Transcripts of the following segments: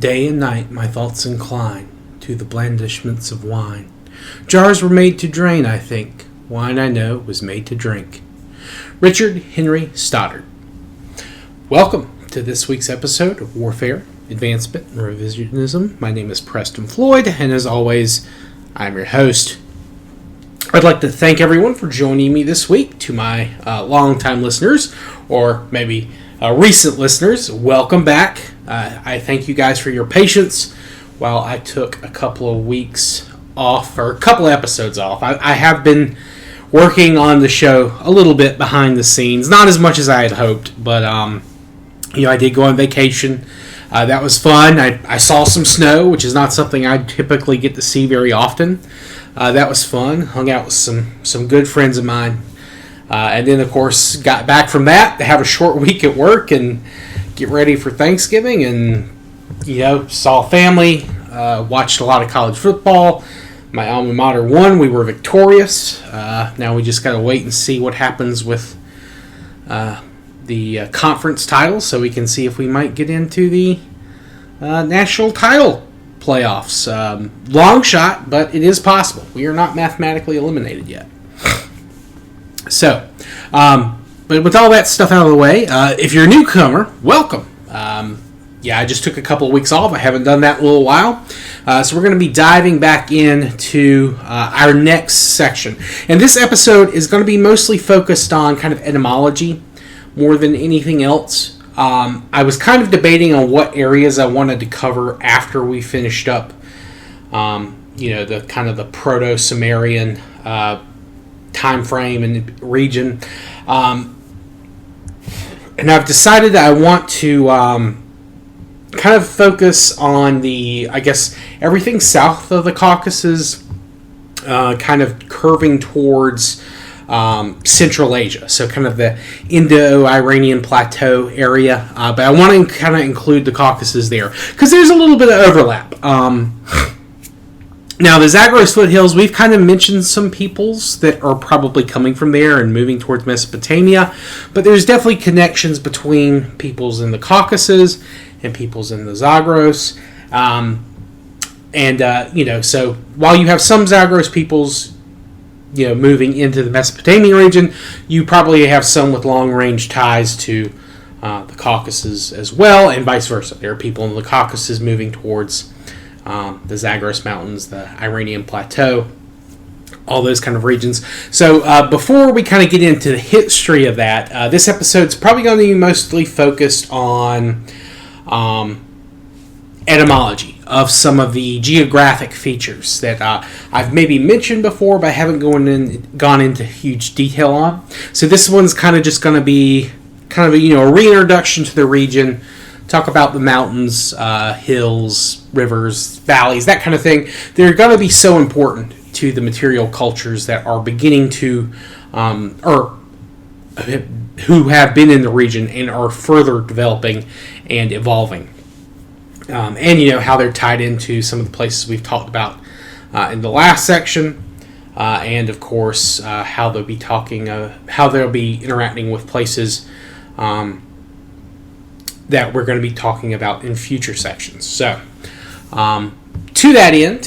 Day and night my thoughts incline to the blandishments of wine. Jars were made to drain, I think. Wine, I know, was made to drink. Richard Henry Stoddard. Welcome to this week's episode of Warfare, Advancement, and Revisionism. My name is Preston Floyd, and as always, I'm your host. I'd like to thank everyone for joining me this week. To my longtime listeners, or maybe recent listeners, welcome back. I thank you guys for your patience while I took a couple of weeks off, or a couple of episodes off. I have been working on the show a little bit behind the scenes, not as much as I had hoped, but I did go on vacation. That was fun. I saw some snow, which is not something I typically get to see very often. That was fun. Hung out with some good friends of mine. And then, of course, got back from that to have a short week at work and get ready for Thanksgiving. And, saw family, watched a lot of college football. My alma mater won. We were victorious. Now we just got to wait and see what happens with the conference title, so we can see if we might get into the national title playoffs. Long shot, but it is possible. We are not mathematically eliminated yet. So, but with all that stuff out of the way, if you're a newcomer, welcome. I just took a couple of weeks off. I haven't done that in a little while. So we're going to be diving back into our next section. And this episode is going to be mostly focused on kind of etymology more than anything else. I was kind of debating on what areas I wanted to cover after we finished up, the kind of the Proto-Sumerian time frame and region. And I've decided that I want to kind of focus on everything south of the Caucasus, kind of curving towards Central Asia, so kind of the Indo-Iranian plateau area, but I want to kind of include the Caucasus there, because there's a little bit of overlap. Now, the Zagros foothills, we've kind of mentioned some peoples that are probably coming from there and moving towards Mesopotamia, but there's definitely connections between peoples in the Caucasus and peoples in the Zagros. So while you have some Zagros peoples, moving into the Mesopotamian region, you probably have some with long-range ties to the Caucasus as well, and vice versa. There are people in the Caucasus moving towards the Zagros Mountains, the Iranian Plateau, all those kind of regions. So before we kind of get into the history of that, this episode's probably going to be mostly focused on etymology of some of the geographic features that I've maybe mentioned before, but I haven't gone into huge detail on. So this one's kind of just going to be kind of a reintroduction to the region, talk about the mountains, hills, rivers, valleys, that kind of thing. They're going to be so important to the material cultures that are beginning to, or who have been in the region and are further developing and evolving. And how they're tied into some of the places we've talked about in the last section, and of course how they'll be interacting with places that we're going to be talking about in future sections. So, to that end,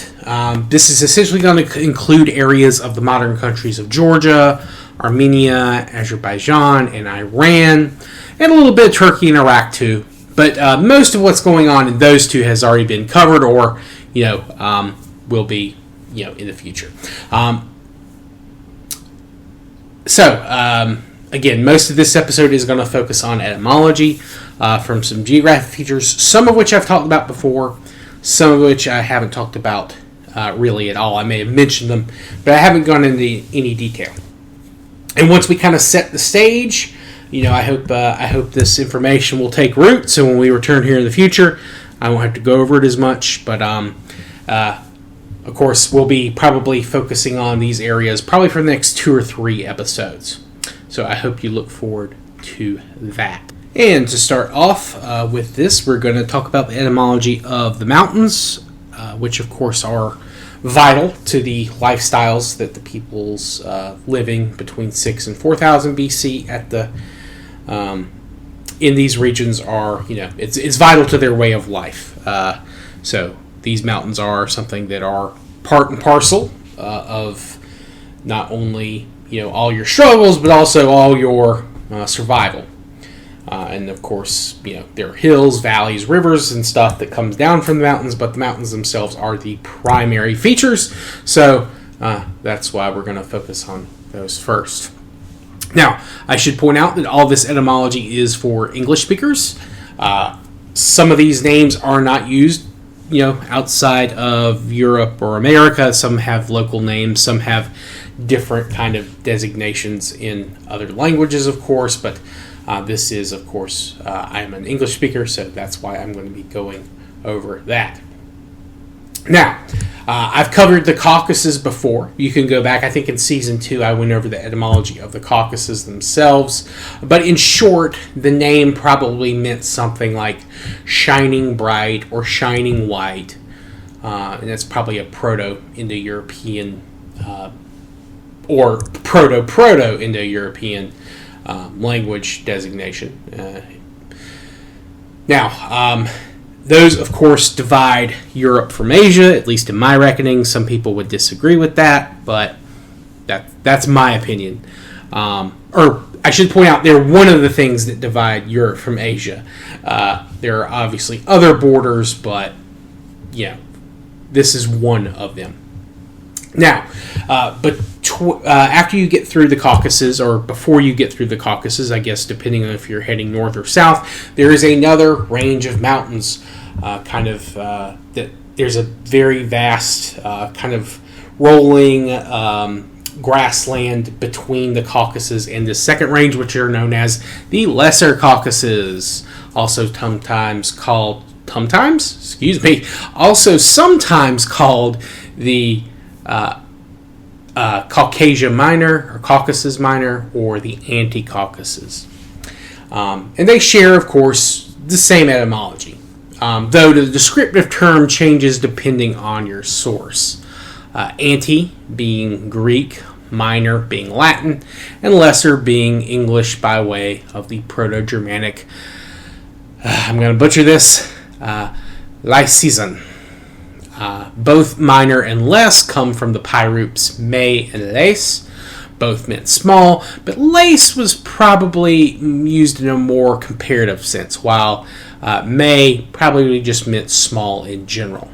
this is essentially going to include areas of the modern countries of Georgia, Armenia, Azerbaijan, and Iran, and a little bit of Turkey and Iraq too. But most of what's going on in those two has already been covered, or will be in the future. Again, most of this episode is going to focus on etymology from some geographic features, some of which I've talked about before, some of which I haven't talked about really at all. I may have mentioned them, but I haven't gone into any detail. And once we kind of set the stage, I hope this information will take root, so when we return here in the future, I won't have to go over it as much. But of course, we'll be probably focusing on these areas probably for the next 2 or 3 episodes. So I hope you look forward to that. And to start off with this, we're going to talk about the etymology of the mountains, which of course are vital to the lifestyles that the peoples living between 6 and 4,000 BC at the in these regions are, it's vital to their way of life. So these mountains are something that are part and parcel of not only, all your struggles, but also all your survival. And of course, there are hills, valleys, rivers, and stuff that comes down from the mountains, but the mountains themselves are the primary features. So that's why we're going to focus on those first. Now, I should point out that all this etymology is for English speakers. Some of these names are not used, outside of Europe or America. Some have local names. Some have different kind of designations in other languages, of course. But this is, of course, I am an English speaker, so that's why I'm going to be going over that. Now, I've covered the Caucasus before. You can go back, I think in Season 2, I went over the etymology of the Caucasus themselves. But in short, the name probably meant something like shining bright or shining white. And that's probably a Proto-Indo-European or Proto-Indo-European language designation. Now, those, of course, divide Europe from Asia, at least in my reckoning. Some people would disagree with that, but that's my opinion. Or I should point out, they're one of the things that divide Europe from Asia. There are obviously other borders, but, this is one of them. Now, after you get through the Caucasus, or before you get through the Caucasus, I guess, depending on if you're heading north or south, there is another range of mountains, that there's a very vast kind of rolling grassland between the Caucasus and the second range, which are known as the Lesser Caucasus, also sometimes called the Caucasia Minor or Caucasus Minor or the Anti-Caucasus. And they share, of course, the same etymology, though the descriptive term changes depending on your source. Anti being Greek, Minor being Latin, and Lesser being English by way of the Proto-Germanic, I'm going to butcher this, Lycesian. Both minor and less come from the Pyroups me and lace. Both meant small, but lace was probably used in a more comparative sense, while me probably just meant small in general.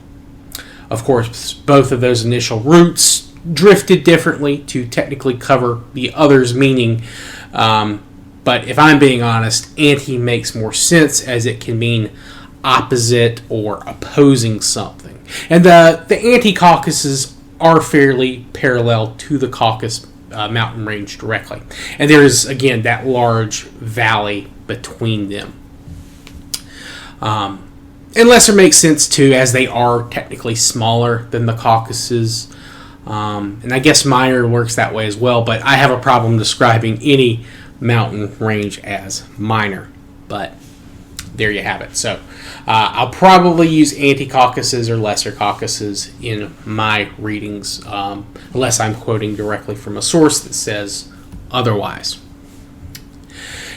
Of course, both of those initial roots drifted differently to technically cover the other's meaning, but if I'm being honest, anti makes more sense as it can mean opposite or opposing something. And the Anti-Caucasus are fairly parallel to the Caucasus mountain range directly. And there is, again, that large valley between them. And Lesser makes sense, too, as they are technically smaller than the Caucasus. And I guess Minor works that way as well, but I have a problem describing any mountain range as minor. But there you have it. So I'll probably use Anti-Caucasus or Lesser Caucasus in my readings, unless I'm quoting directly from a source that says otherwise.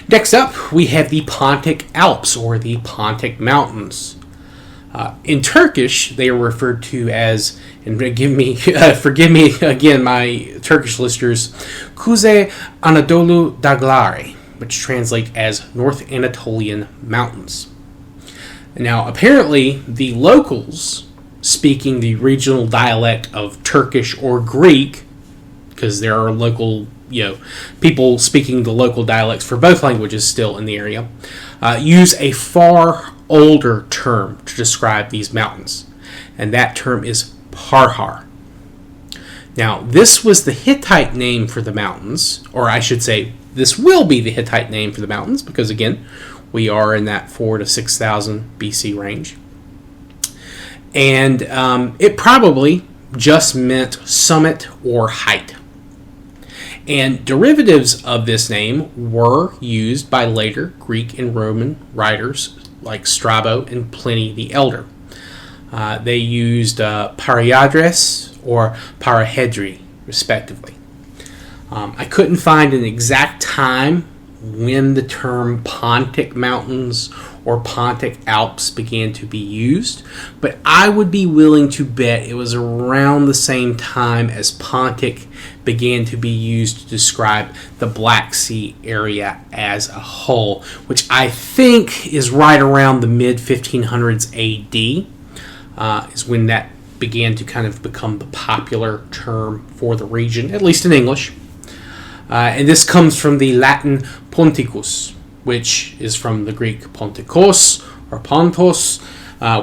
Next up, we have the Pontic Alps, or the Pontic Mountains. In Turkish, they are referred to as, and forgive me again, my Turkish listeners, Kuzey Anadolu Dağları, which translate as North Anatolian Mountains. Now, apparently, the locals speaking the regional dialect of Turkish or Greek, because there are local, people speaking the local dialects for both languages still in the area, use a far older term to describe these mountains, and that term is Parhar. Now, this was the Hittite name for the mountains, or I should say, this will be the Hittite name for the mountains, because again, we are in that 4,000 to 6,000 BC range. And it probably just meant summit or height. And derivatives of this name were used by later Greek and Roman writers like Strabo and Pliny the Elder. They used Pariadres or Parahedri, respectively. I couldn't find an exact time when the term Pontic Mountains or Pontic Alps began to be used, but I would be willing to bet it was around the same time as Pontic began to be used to describe the Black Sea area as a whole, which I think is right around the mid-1500s AD, is when that began to kind of become the popular term for the region, at least in English. And this comes from the Latin Ponticus, which is from the Greek Pontikos or Pontos,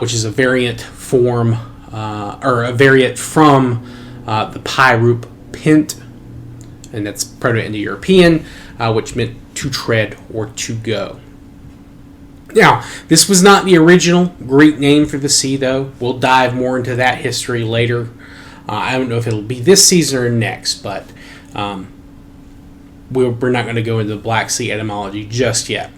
which is a variant form or a variant from the Pyroop Pint, and that's Proto-Indo-European, which meant to tread or to go. Now, this was not the original Greek name for the sea, though. We'll dive more into that history later. I don't know if it'll be this season or next, but we're not going to go into the Black Sea etymology just yet.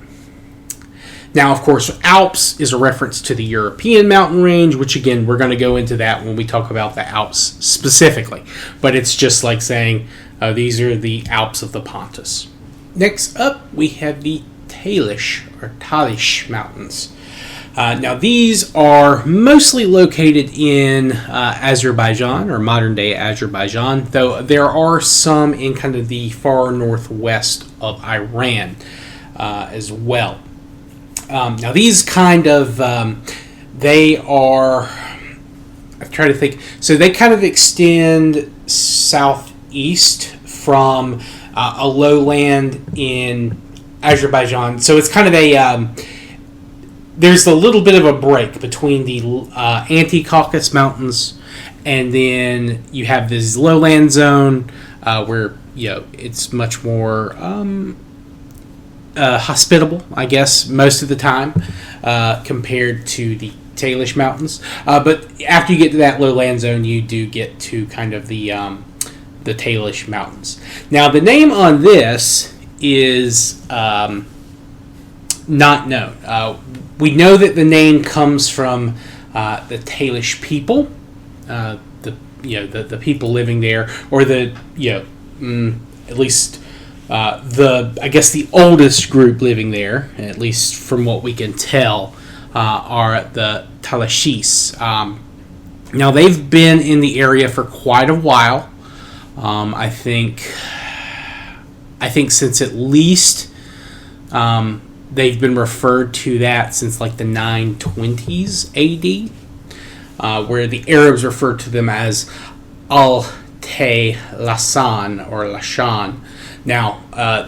Now, of course, Alps is a reference to the European mountain range, which, again, we're going to go into that when we talk about the Alps specifically. But it's just like saying these are the Alps of the Pontus. Next up, we have the Talysh or Talysh Mountains. Now, these are mostly located in Azerbaijan, or modern-day Azerbaijan, though there are some in kind of the far northwest of Iran as well. Now, these kind of, they are, I'm trying to think, so they kind of extend southeast from a lowland in Azerbaijan. So it's kind of a, there's a little bit of a break between the anti-Caucasus Mountains, and then you have this lowland zone where, you know, it's much more hospitable, I guess, most of the time, compared to the Talysh Mountains. But after you get to that lowland zone, you do get to kind of the Talysh Mountains. Now, the name on this is not known. We know that the name comes from the Talysh people, the people living there, or at least the oldest group living there, at least from what we can tell, are the Talashis. Now, they've been in the area for quite a while. I think since at least they've been referred to that since like the 920s AD, where the Arabs referred to them as Al-Tay-Lasan or Lashan. Now,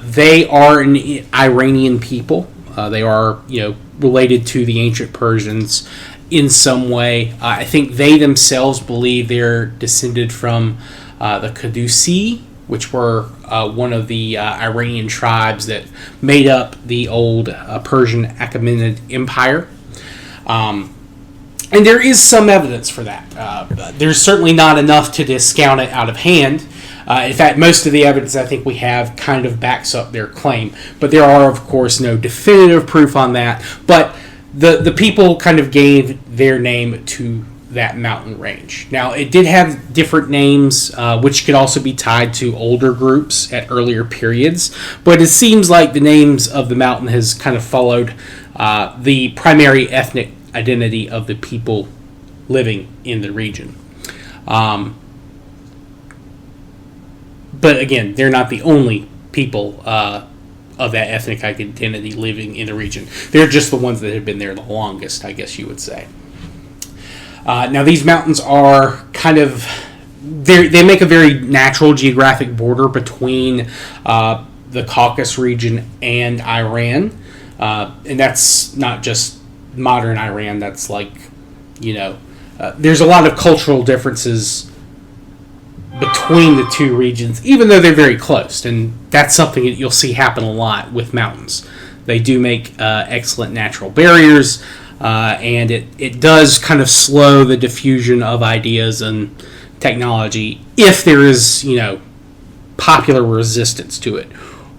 they are an Iranian people. They are, related to the ancient Persians in some way. I think they themselves believe they're descended from the Cadusi, which were one of the Iranian tribes that made up the old Persian Achaemenid Empire. And there is some evidence for that. There's certainly not enough to discount it out of hand. In fact, most of the evidence I think we have kind of backs up their claim. But there are, of course, no definitive proof on that. But the people kind of gave their name to that mountain range. Now, it did have different names, which could also be tied to older groups at earlier periods. But it seems like the names of the mountain has kind of followed the primary ethnic identity of the people living in the region. But again, they're not the only people of that ethnic identity living in the region. They're just the ones that have been there the longest, I guess you would say. Now, these mountains are kind of, they make a very natural geographic border between the Caucasus region and Iran. And that's not just modern Iran. That's like, there's a lot of cultural differences between the two regions, even though they're very close. And that's something that you'll see happen a lot with mountains. They do make excellent natural barriers, and it does kind of slow the diffusion of ideas and technology if there is, popular resistance to it,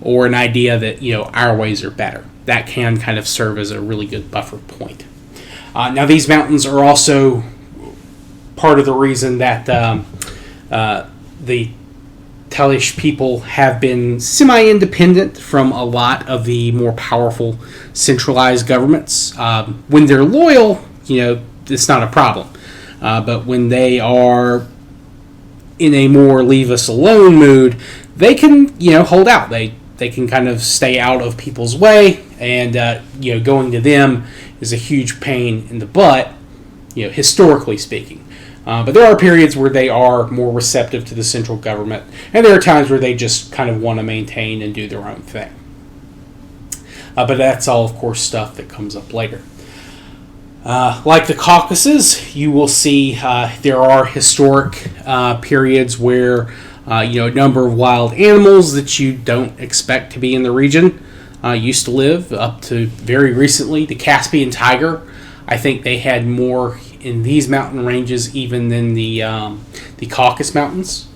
or an idea that, our ways are better. That can kind of serve as a really good buffer point. Now, these mountains are also part of the reason that the Talish people have been semi-independent from a lot of the more powerful centralized governments. When they're loyal, it's not a problem. But when they are in a more leave us alone mood, they can, hold out. They can kind of stay out of people's way, and going to them is a huge pain in the butt, historically speaking. But there are periods where they are more receptive to the central government, and there are times where they just kind of want to maintain and do their own thing. But that's all, of course, stuff that comes up later. Like the Caucasus, you will see there are historic periods where a number of wild animals that you don't expect to be in the region used to live, up to very recently. The Caspian tiger, I think they had more in these mountain ranges even than the Caucasus Mountains,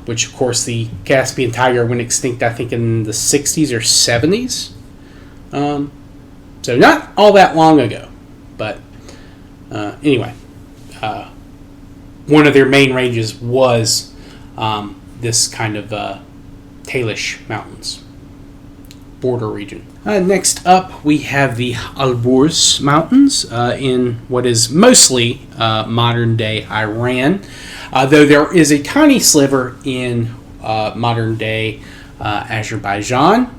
which, of course, the Caspian tiger went extinct, I think, in the 60s or 70s. So not all that long ago. But anyway, one of their main ranges was this kind of Talish Mountains border region. Next up, we have the Alborz Mountains in what is mostly modern-day Iran, though there is a tiny sliver in modern-day Azerbaijan,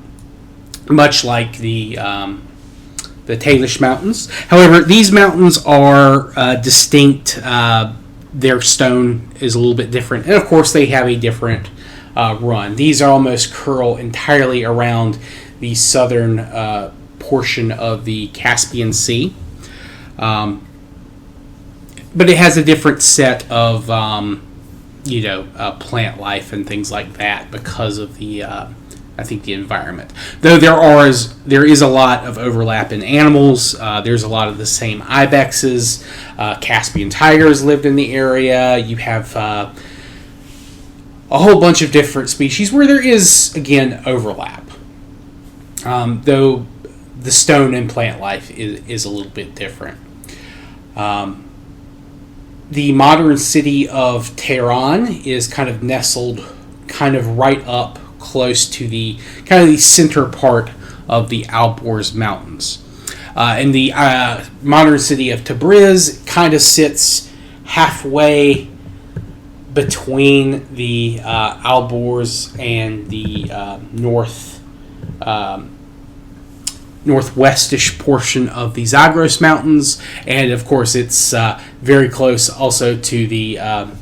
much like the Talish Mountains. However, these mountains are distinct. Their stone is a little bit different, and of course they have a different run. These almost curl entirely around the southern portion of the Caspian Sea, but it has a different set of plant life and things like that because of the the environment. Though there is a lot of overlap in animals. There's a lot of the same ibexes. Caspian tigers lived in the area. You have a whole bunch of different species where there is, again, overlap. Though the stone and plant life is a little bit different. The modern city of Tehran is kind of nestled kind of right up close to the kind of the center part of the Alborz Mountains. And the modern city of Tabriz kind of sits halfway between the Alborz and the northwestish portion of the Zagros Mountains, and of course it's very close also to the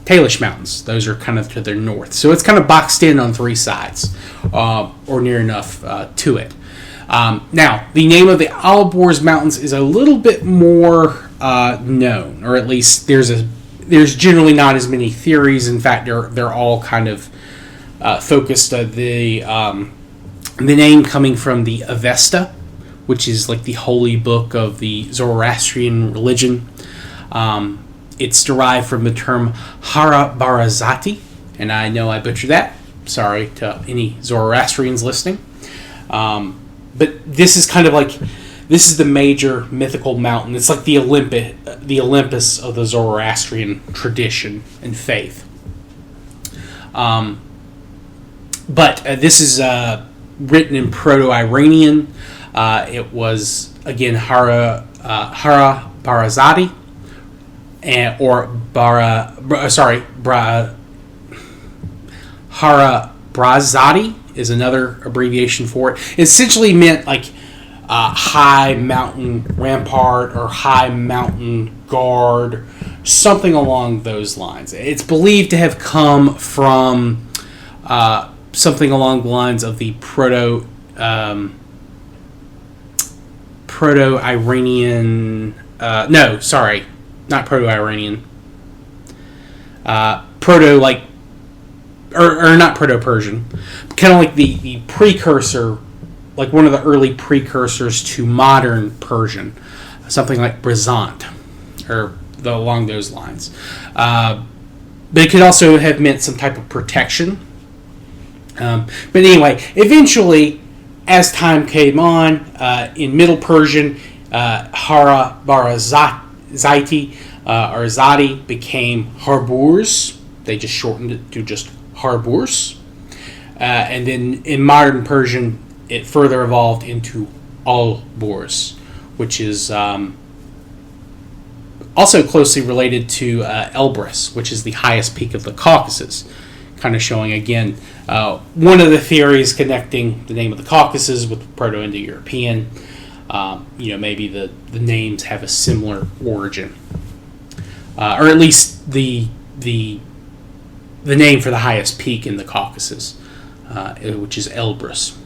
Talish Mountains. Those are kind of to their north, so it's kind of boxed in on three sides, or near enough to it. Now, the name of the Alborz Mountains is a little bit more known, or at least there's generally not as many theories. In fact, they're all kind of focused on the name coming from the Avesta, which is like the holy book of the Zoroastrian religion. It's derived from the term Hara Barazati, and I know I butchered that. Sorry to any Zoroastrians listening. But this is kind of like, this is the major mythical mountain. It's like the Olympus of the Zoroastrian tradition and faith. But this is written in Proto-Iranian. It was, again, Hara Barazati, Hara Brazati is another abbreviation for it. It essentially meant like high mountain rampart or high mountain guard, something along those lines. It's believed to have come from something along the lines of the Proto-Iranian. Not Proto-Iranian. Not Proto-Persian. Kind of like the precursor, like one of the early precursors to modern Persian, something like Brazant, or along those lines. But it could also have meant some type of protection. But anyway, eventually, as time came on, in Middle Persian, Hara Barazati or Zadi became Harburz. They just shortened it to just harbors. And then in modern Persian, it further evolved into Alborz, which is also closely related to Elbrus, which is the highest peak of the Caucasus. Kind of showing, again, one of the theories connecting the name of the Caucasus with Proto-Indo-European. Maybe the names have a similar origin. Or at least the name for the highest peak in the Caucasus, which is Elbrus.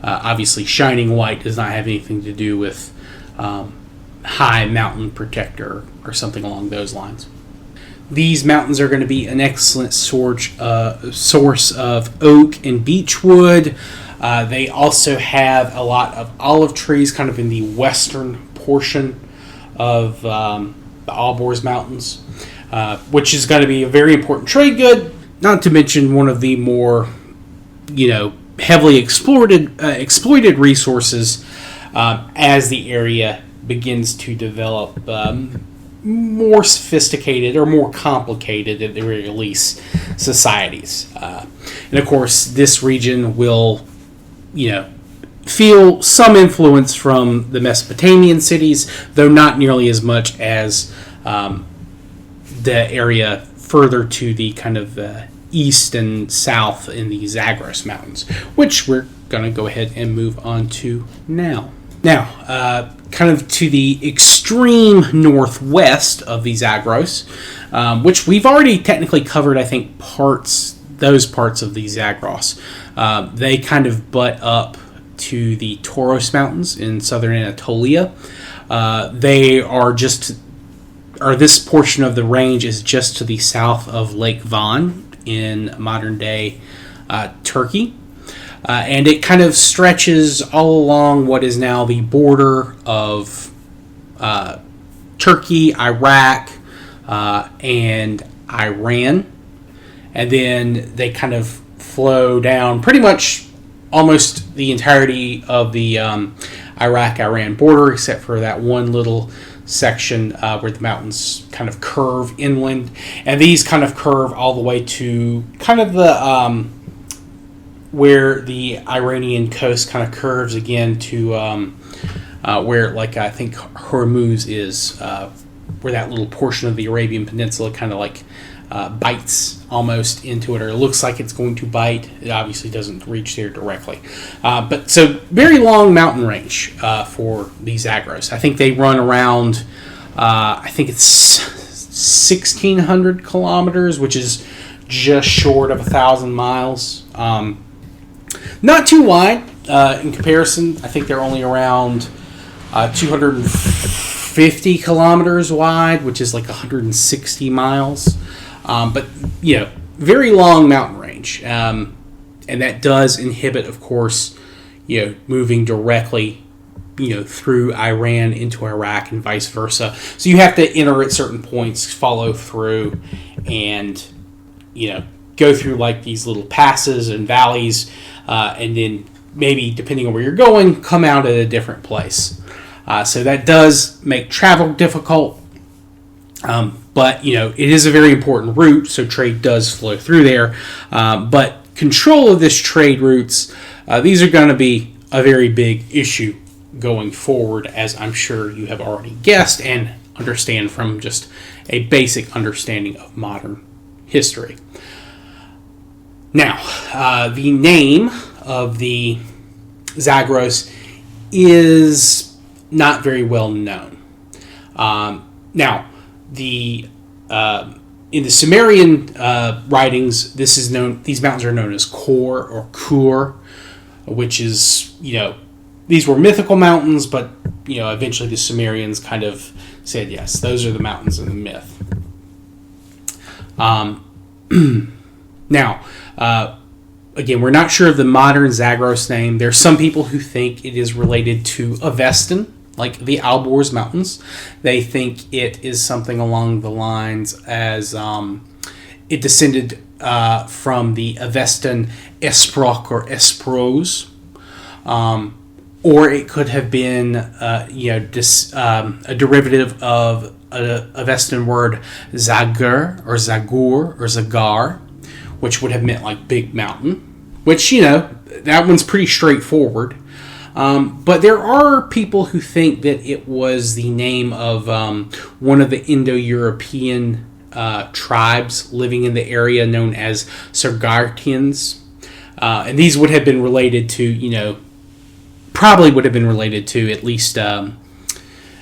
Obviously, shining white does not have anything to do with high mountain protector or something along those lines. These mountains are going to be an excellent source of oak and beechwood. They also have a lot of olive trees kind of in the western portion of the Alborz Mountains, which is going to be a very important trade good, not to mention one of the more, heavily exploited resources as the area begins to develop more sophisticated or more complicated, at the very least, societies. And of course, this region will, feel some influence from the Mesopotamian cities, though not nearly as much as the area further to the kind of east and south in the Zagros Mountains, which we're going to go ahead and move on to now. Now, kind of to the extreme northwest of the Zagros, which we've already technically covered, I think, those parts of the Zagros. They kind of butt up to the Taurus Mountains in southern Anatolia. This portion of the range is just to the south of Lake Van in modern-day Turkey. And it kind of stretches all along what is now the border of Turkey, Iraq, and Iran. And then they kind of flow down pretty much almost the entirety of the Iraq-Iran border, except for that one little section where the mountains kind of curve inland. And these kind of curve all the way to kind of the where the Iranian coast kind of curves again to where, like, I think Hormuz is, where that little portion of the Arabian Peninsula kind of like bites almost into it, or it looks like it's going to bite. It obviously doesn't reach there directly. But so very long mountain range for the Zagros. I think they run around, I think it's 1,600 kilometers, which is just short of 1,000 miles. Not too wide in comparison. I think they're only around 250 kilometers wide, which is like 160 miles. But, very long mountain range. And that does inhibit, of course, moving directly, through Iran into Iraq and vice versa. So you have to enter at certain points, follow through, and, go through like these little passes and valleys, and then maybe, depending on where you're going, come out at a different place. So that does make travel difficult. But, it is a very important route, so trade does flow through there. But control of this trade routes, these are going to be a very big issue going forward, as I'm sure you have already guessed and understand from just a basic understanding of modern history. Now, the name of the Zagros is not very well known. Now, in the Sumerian writings, these mountains are known as Kor or Kur, which is, these were mythical mountains, but, eventually the Sumerians kind of said, yes, those are the mountains in the myth. Now, again, we're not sure of the modern Zagros name. There's some people who think it is related to Avestan, like the Alborz Mountains. They think it is something along the lines as it descended from the Avestan Esproc or Espros, or it could have been a derivative of a Avestan word Zagur or Zagur or Zagar, which would have meant like big mountain, which, that one's pretty straightforward. But there are people who think that it was the name of one of the Indo-European tribes living in the area known as Sargatians. And these would have been related to, probably would have been related to, at least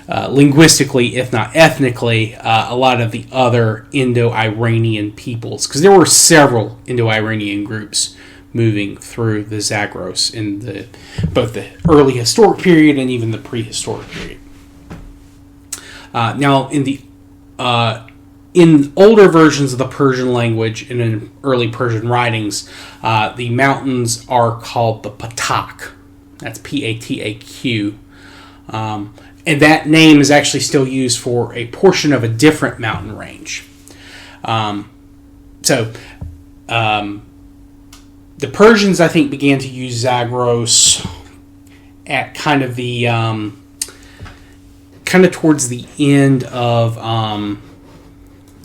linguistically, if not ethnically, a lot of the other Indo-Iranian peoples. Because there were several Indo-Iranian groups moving through the Zagros in both the early historic period and even the prehistoric period. Now, in older versions of the Persian language and in early Persian writings, the mountains are called the Patak. That's P-A-T-A-Q. And that name is actually still used for a portion of a different mountain range. The Persians, I think, began to use Zagros at kind of towards the end of, I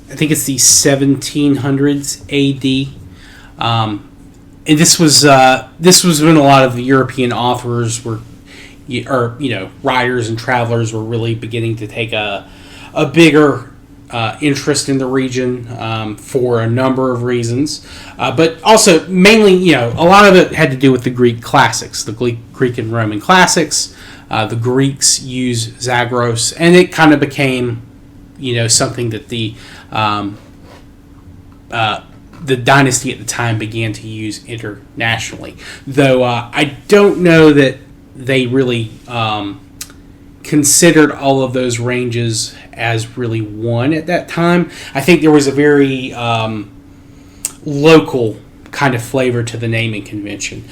think it's the 1700s A.D. And this was when a lot of the European authors writers and travelers were really beginning to take a bigger interest in the region for a number of reasons, but also mainly, a lot of it had to do with the Greek classics, the Greek and Roman classics. The Greeks used Zagros, and it kind of became, something that the dynasty at the time began to use internationally. Though I don't know that they really considered all of those ranges as really one at that time. I think there was a very local kind of flavor to the naming convention.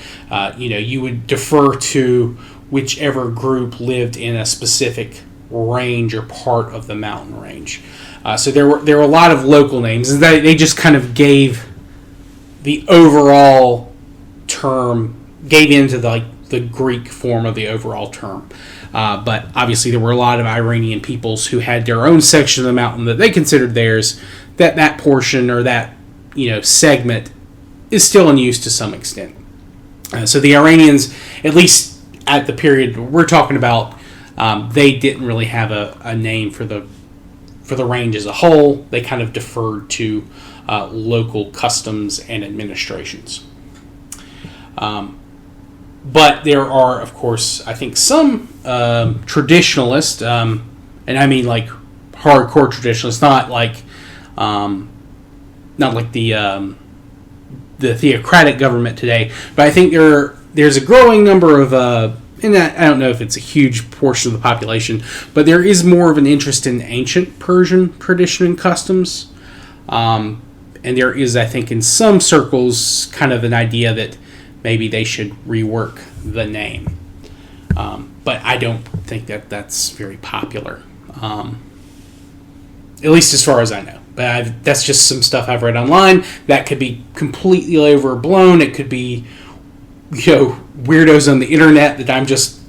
You would defer to whichever group lived in a specific range or part of the mountain range. So there were a lot of local names, and they just kind of gave the overall term, gave into the Greek form of the overall term. But obviously there were a lot of Iranian peoples who had their own section of the mountain that they considered theirs, that portion or that segment is still in use to some extent. So the Iranians, at least at the period we're talking about, they didn't really have a name for the range as a whole. They kind of deferred to local customs and administrations. But there are, of course, I think some traditionalists, and I mean like hardcore traditionalists, not like the theocratic government today. But I think there's a growing number of, and I don't know if it's a huge portion of the population, but there is more of an interest in ancient Persian tradition and customs. And there is, I think, in some circles, kind of an idea that maybe they should rework the name. But I don't think that's very popular. At least as far as I know. But that's just some stuff I've read online. That could be completely overblown. It could be, weirdos on the internet that I'm just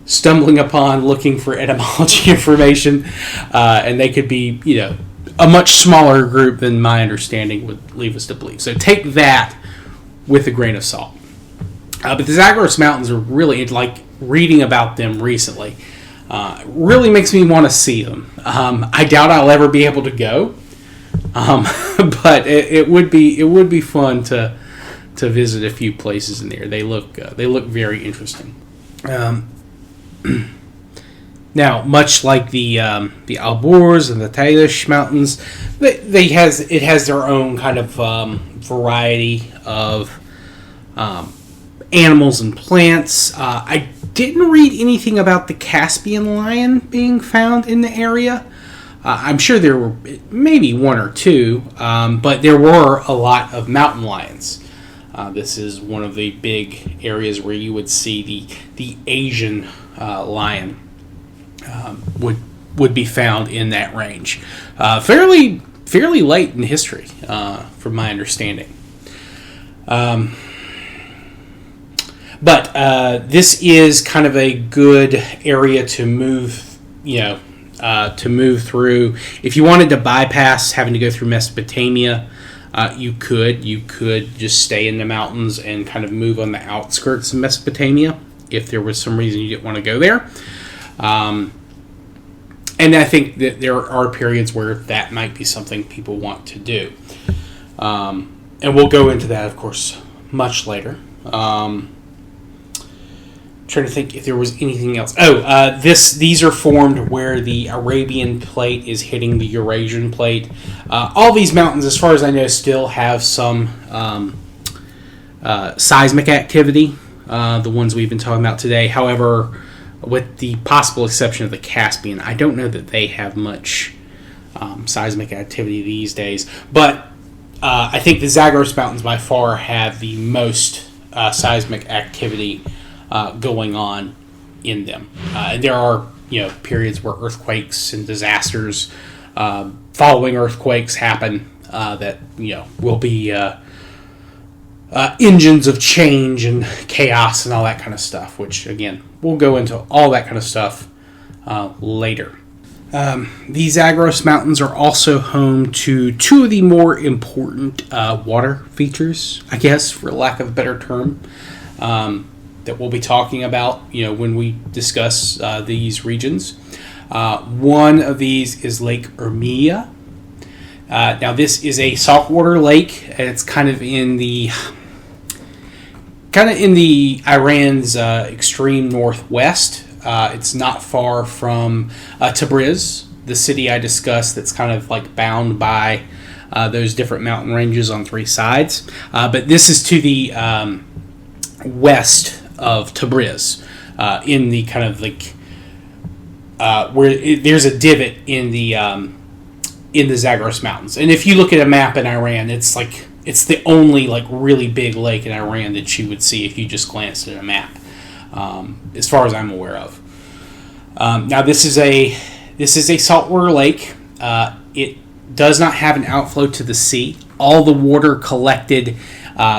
stumbling upon looking for etymology information. And they could be, a much smaller group than my understanding would leave us to believe. So take that with a grain of salt. But the Zagros Mountains are really, like reading about them recently, really makes me want to see them. I doubt I'll ever be able to go, but it would be fun to visit a few places in there. They look very interesting. Now, much like the Alborz and the Talysh Mountains, it has their own kind of variety of animals and plants. I didn't read anything about the Caspian lion being found in the area. I'm sure there were maybe one or two, but there were a lot of mountain lions. This is one of the big areas where you would see the Asian lion would be found in that range. Fairly late in history, from my understanding. But this is kind of a good area to move, through. If you wanted to bypass having to go through Mesopotamia, You could just stay in the mountains and kind of move on the outskirts of Mesopotamia if there was some reason you didn't want to go there. And I think that there are periods where that might be something people want to do. And we'll go into that, of course, much later. Trying to think if there was anything else. These are formed where the Arabian plate is hitting the Eurasian plate. All these mountains, as far as I know, still have some seismic activity, the ones we've been talking about today. However, with the possible exception of the Caspian, I don't know that they have much seismic activity these days. But I think the Zagros Mountains by far have the most seismic activity going on in them. There are periods where earthquakes and disasters following earthquakes happen that will be engines of change and chaos and all that kind of stuff, which again we'll go into all that kind of stuff later. These Zagros Mountains are also home to two of the more important water features, I guess, for lack of a better term, that we'll be talking about, when we discuss these regions. One of these is Lake Urmia. Now, this is a saltwater lake, and it's kind of in the Iran's extreme northwest. It's not far from Tabriz, the city I discussed. That's kind of like bound by those different mountain ranges on three sides. But this is to the west of Tabriz, in the kind of like there's a divot in the Zagros Mountains. And if you look at a map in Iran, it's the only like really big lake in Iran that you would see if you just glanced at a map, as far as I'm aware of. Now this is a saltwater lake. It does not have an outflow to the sea. All the water collected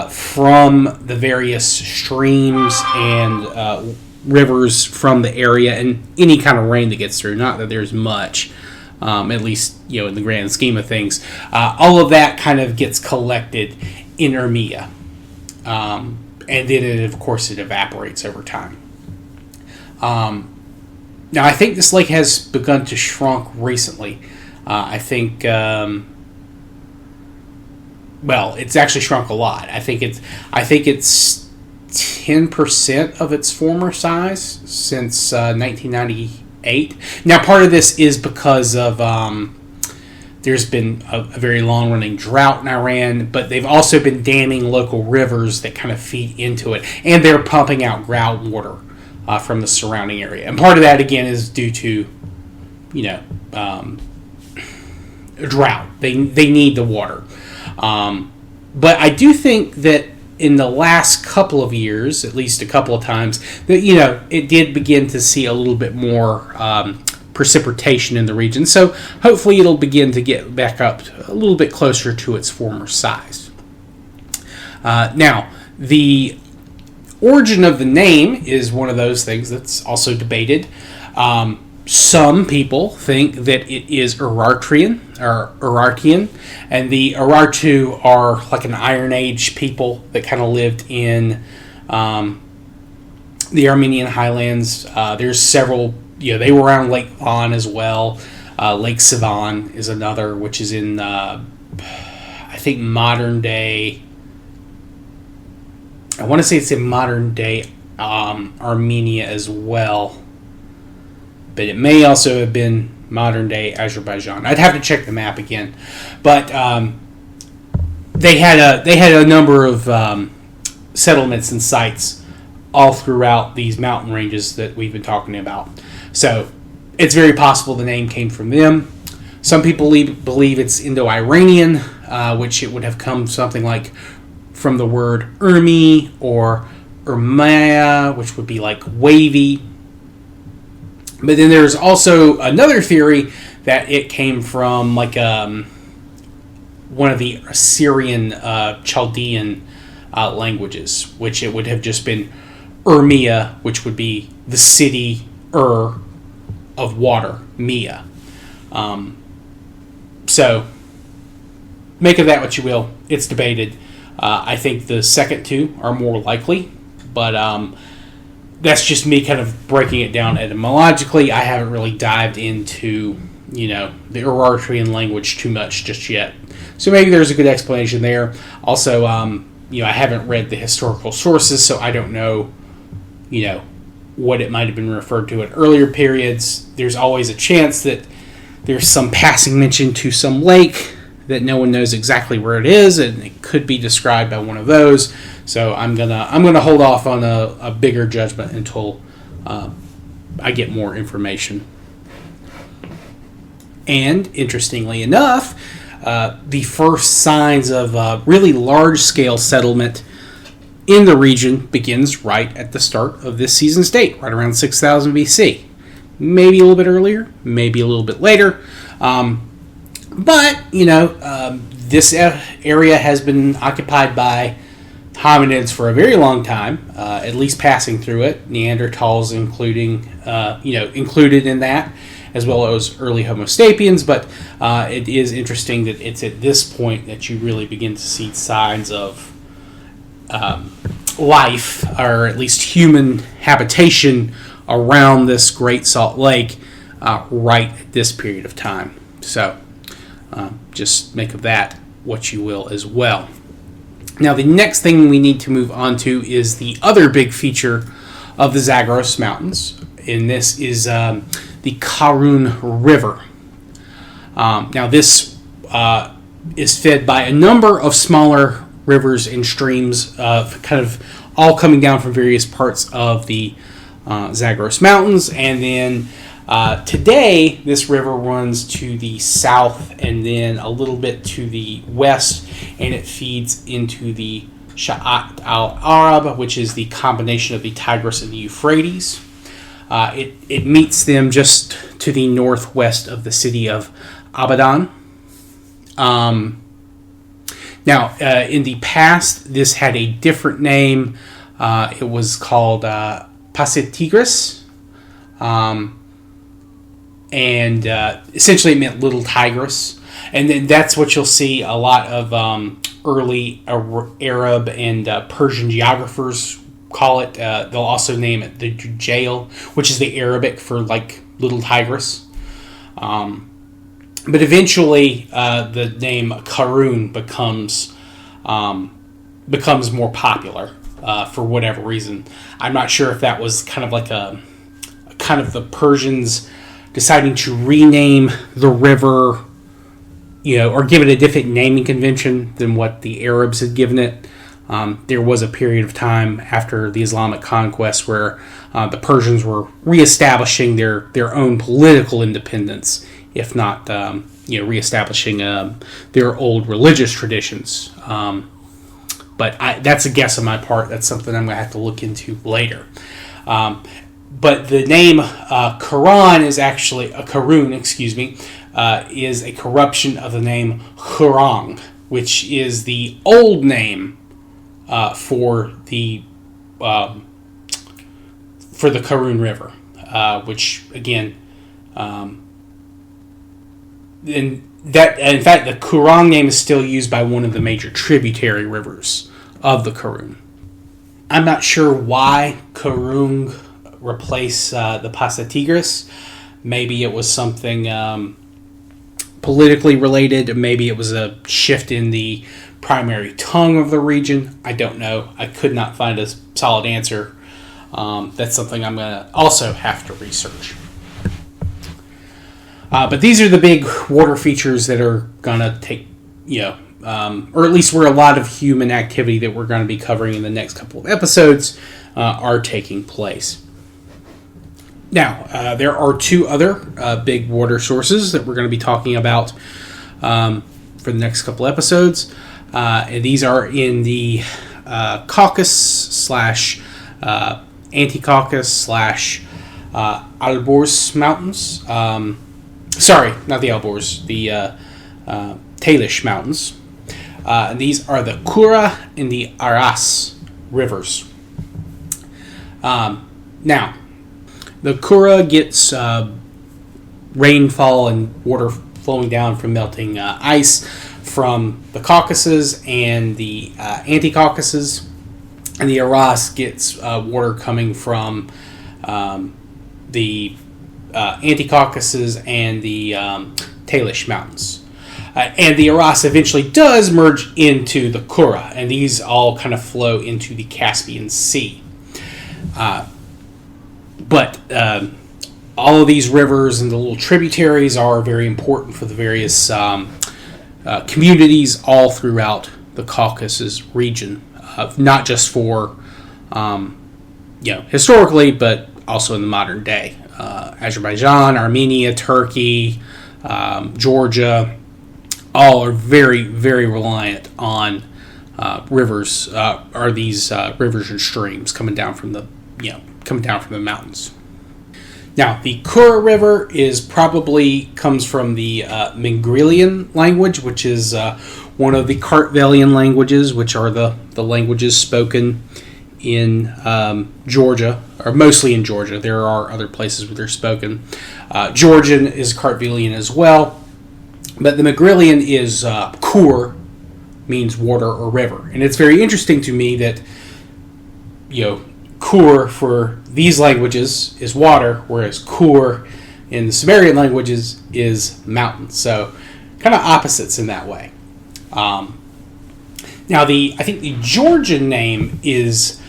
from the various streams and rivers from the area, and any kind of rain that gets through. Not that there's much, at least in the grand scheme of things. All of that kind of gets collected in Urmia, and then of course it evaporates over time. Now I think this lake has begun to shrink recently. I think. Well, it's actually shrunk a lot. I think it's 10% of its former size since 1998. Now, part of this is because of there's been a very long-running drought in Iran, but they've also been damming local rivers that kind of feed into it, and they're pumping out groundwater from the surrounding area. And part of that, again, is due to drought. They need the water. But I do think that in the last couple of years, at least a couple of times, that it did begin to see a little bit more precipitation in the region. So hopefully it'll begin to get back up a little bit closer to its former size. Now, the origin of the name is one of those things that's also debated. Some people think that it is Urartian, and the Urartu are like an Iron Age people that kind of lived in the Armenian highlands. There's several, they were around Lake Van as well. Lake Sivan is another, which is in, I think, modern day, I want to say it's in modern day Armenia as well. But it may also have been modern day Azerbaijan. I'd have to check the map again. But they had a number of settlements and sites all throughout these mountain ranges that we've been talking about. So it's very possible the name came from them. Some people believe it's Indo-Iranian, which it would have come something like from the word Urmi or Urmia, which would be like wavy. But then there's also another theory that it came from like one of the Assyrian Chaldean languages, which it would have just been Urmia, which would be the city of water, Mia. So make of that what you will. it's debated. I think the second two are more likely, but that's just me kind of breaking it down etymologically. I haven't really dived into, the Urartian language too much just yet. So maybe there's a good explanation there. Also, I haven't read the historical sources, so I don't know, what it might have been referred to in earlier periods. There's always a chance that there's some passing mention to some lake that no one knows exactly where it is, and it could be described by one of those. So I'm gonna hold off on a bigger judgment until I get more information. And interestingly enough, the first signs of really large-scale settlement in the region begins right at the start of this season's date, right around 6000 BC. Maybe a little bit earlier, maybe a little bit later. But, this area has been occupied by hominids for a very long time, at least passing through it. Neanderthals included in that, as well as early Homo sapiens. But it is interesting that it's at this point that you really begin to see signs of life, or at least human habitation, around this Great Salt Lake right at this period of time. So just make of that what you will as well. Now, the next thing we need to move on to is the other big feature of the Zagros Mountains, and this is the Karun River. Now, this is fed by a number of smaller rivers and streams, kind of all coming down from various parts of the Zagros Mountains, and then today, this river runs to the south and then a little bit to the west, and it feeds into the Sha'at al-Arab, which is the combination of the Tigris and the Euphrates. It meets them just to the northwest of the city of Abadan. Now, in the past, this had a different name. It was called Pasitigris. And essentially it meant Little Tigris. And then that's what you'll see a lot of early Arab and Persian geographers call it. They'll also name it the Jujail, which is the Arabic for like Little Tigris. But eventually the name Karun becomes more popular for whatever reason. I'm not sure if that was kind of like the Persians deciding to rename the river, or give it a different naming convention than what the Arabs had given it. There was a period of time after the Islamic conquest where the Persians were reestablishing their own political independence, if not, reestablishing their old religious traditions. But that's a guess on my part. That's something I'm going to have to look into later. But the name Karun is actually Karun, is a corruption of the name Hurang, which is the old name for the Karun River, which again, in fact, the Kurang name is still used by one of the major tributary rivers of the Karun. I'm not sure why Karung replace the Pasitigris. Maybe it was something politically related. Maybe it was a shift in the primary tongue of the region. I don't know. I could not find a solid answer. That's something I'm going to also have to research. But these are the big water features that are going to take, or at least where a lot of human activity that we're going to be covering in the next couple of episodes are taking place. Now, there are two other big water sources that we're going to be talking about for the next couple episodes. And these are in the Caucasus / Anti-Caucasus / Alborz Mountains. Sorry, not the Alborz, the Talysh Mountains. And these are the Kura and the Aras rivers. Now, the Kura gets rainfall and water flowing down from melting ice from the Caucasus and the Anti-Caucasus, and the Aras gets water coming from the Anti-Caucasus and the Talysh Mountains. And the Aras eventually does merge into the Kura, and these all kind of flow into the Caspian Sea. But all of these rivers and the little tributaries are very important for the various communities all throughout the Caucasus region, not just for historically, but also in the modern day. Azerbaijan, Armenia, Turkey, Georgia, all are very, very reliant on rivers. Are these rivers and streams coming down from the mountains? Now, the Kura River comes from the Mingrelian language, which is one of the Kartvelian languages, which are the languages spoken in Georgia, or mostly in Georgia. There are other places where they're spoken. Georgian is Kartvelian as well, but the Mingrelian is Kur, means water or river. And it's very interesting to me that, Kur for these languages is water, whereas Kur in the Sumerian languages is mountain. So kind of opposites in that way. Now, I think the Georgian name is,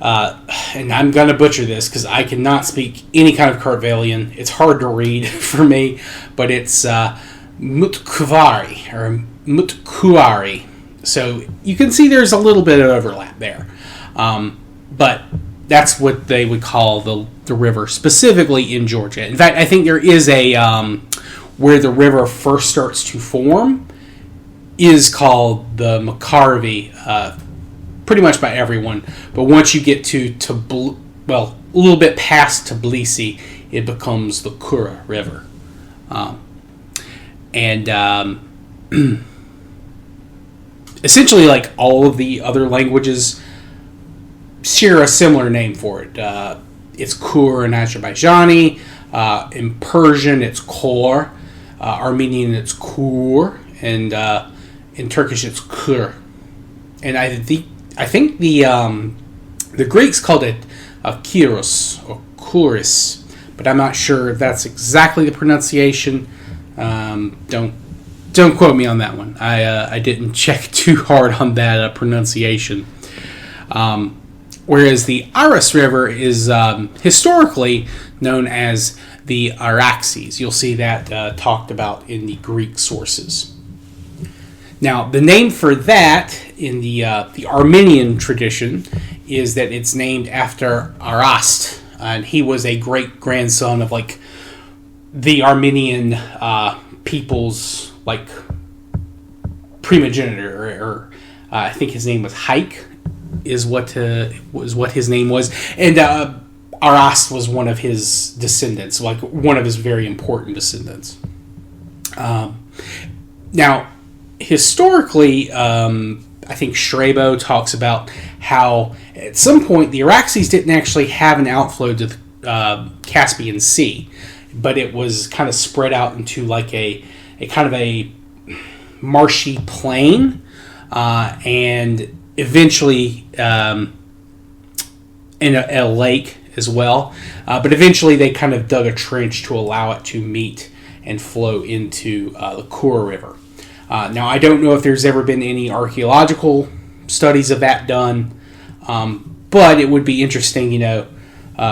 and I'm going to butcher this because I cannot speak any kind of Kartvelian. It's hard to read for me, but it's Mutkvari or Mutkuari. So you can see there's a little bit of overlap there. But that's what they would call the river, specifically in Georgia. In fact, I think there is a, where the river first starts to form, is called the Makarvi, pretty much by everyone. But once you get to a little bit past Tbilisi, it becomes the Kura River. Essentially, like all of the other languages share a similar name for it. It's Kur in Azerbaijani. In Persian, it's Kor. Armenian, it's Kur. And in Turkish, it's Kur. And I think the Greeks called it Kyros or Kuris, but I'm not sure if that's exactly the pronunciation. Don't quote me on that one. I didn't check too hard on that pronunciation. Whereas the Aras River is historically known as the Araxes. You'll see that talked about in the Greek sources. Now, the name for that in the Armenian tradition is that it's named after Arast, and he was a great grandson of the Armenian people's primogenitor, or I think his name was Haik, is what his name was, and Arast was one of his descendants, one of his very important descendants. Now, historically, I think Strabo talks about how at some point the Araxes didn't actually have an outflow to the Caspian Sea, but it was kind of spread out into a kind of a marshy plain, and eventually in a lake as well. But eventually they kind of dug a trench to allow it to meet and flow into the Kura River. Now, I don't know if there's ever been any archaeological studies of that done, but it would be interesting,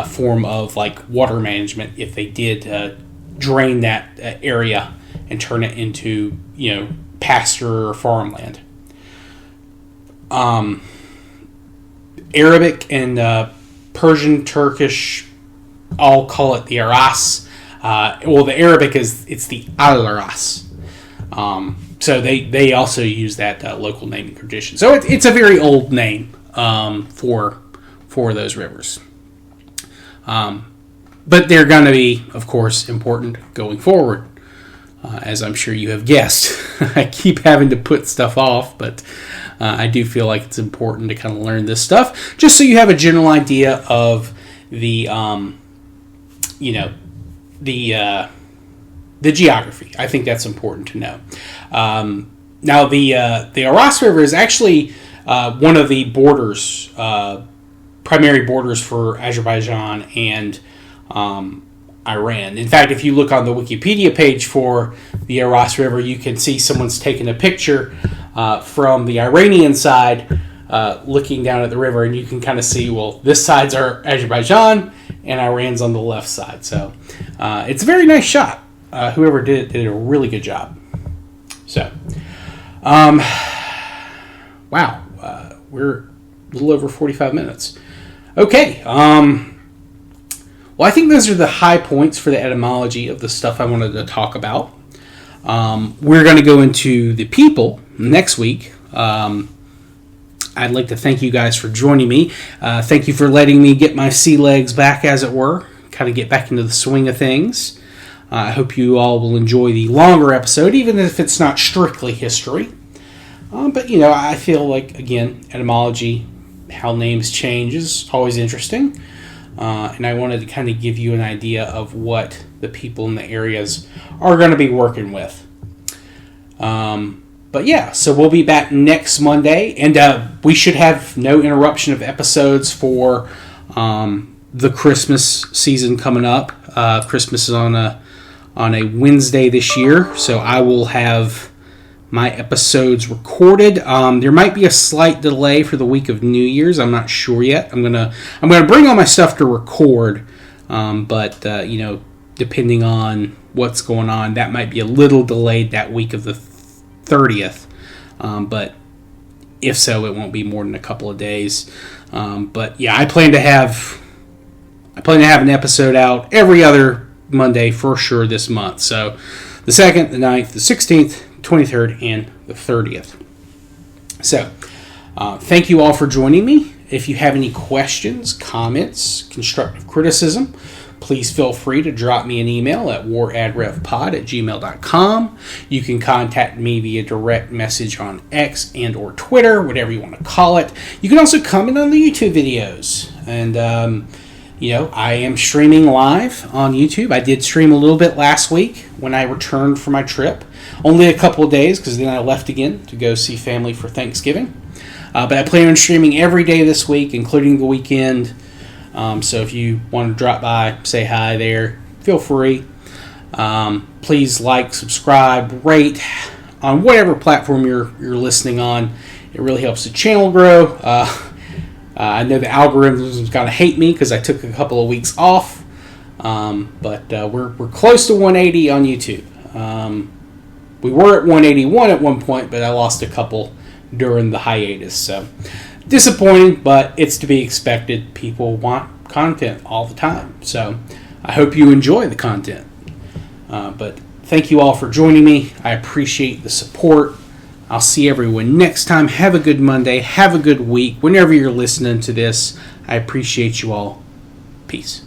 form of water management if they did drain that area and turn it into, pasture or farmland. Arabic and Persian, Turkish all call it the Aras. The Arabic it's the Al-Aras. So they also use that local naming tradition. So it's a very old name for those rivers. But they're going to be, of course, important going forward, as I'm sure you have guessed. I keep having to put stuff off, but I do feel like it's important to kind of learn this stuff, just so you have a general idea of the geography. I think that's important to know. Now, the Aras River is actually one of the borders, primary borders for Azerbaijan and Iran. In fact, if you look on the Wikipedia page for the Aras River, you can see someone's taken a picture from the Iranian side looking down at the river, and you can kind of see, well, this side's our Azerbaijan, and Iran's on the left side. So it's a very nice shot. Whoever did it did a really good job. So, wow, we're a little over 45 minutes. Okay, well, I think those are the high points for the etymology of the stuff I wanted to talk about. We're going to go into the people next week. I'd like to thank you guys for joining me. Thank you for letting me get my sea legs back, as it were, kind of get back into the swing of things. I hope you all will enjoy the longer episode, even if it's not strictly history. But, I feel like, again, etymology, how names change is always interesting. And I wanted to kind of give you an idea of what the people in the areas are going to be working with. But yeah, so we'll be back next Monday, and we should have no interruption of episodes for the Christmas season coming up. Christmas is on a Wednesday this year, so I will have my episodes recorded. There might be a slight delay for the week of New Year's. I'm not sure yet. I'm gonna bring all my stuff to record, but depending on what's going on, that might be a little delayed that week of the 30th. But if so, it won't be more than a couple of days. But yeah, I plan to have an episode out every other Monday for sure this month. So the 2nd, the 9th, the 16th, 23rd, and the 30th. So, thank you all for joining me. If you have any questions, comments, constructive criticism, please feel free to drop me an email at waradrevpod@gmail.com. You can contact me via direct message on X and or Twitter, whatever you want to call it. You can also comment on the YouTube videos. And, I am streaming live on YouTube. I did stream a little bit last week when I returned from my trip. Only a couple of days, because then I left again to go see family for Thanksgiving. But I plan on streaming every day this week, including the weekend. So if you want to drop by, say hi there, feel free. Please like, subscribe, rate on whatever platform you're listening on. It really helps the channel grow. I know the algorithms going to hate me because I took a couple of weeks off. But we're close to 180 on YouTube. We were at 181 at one point, but I lost a couple during the hiatus. So disappointing, but it's to be expected. People want content all the time. So I hope you enjoy the content. But thank you all for joining me. I appreciate the support. I'll see everyone next time. Have a good Monday. Have a good week. Whenever you're listening to this, I appreciate you all. Peace.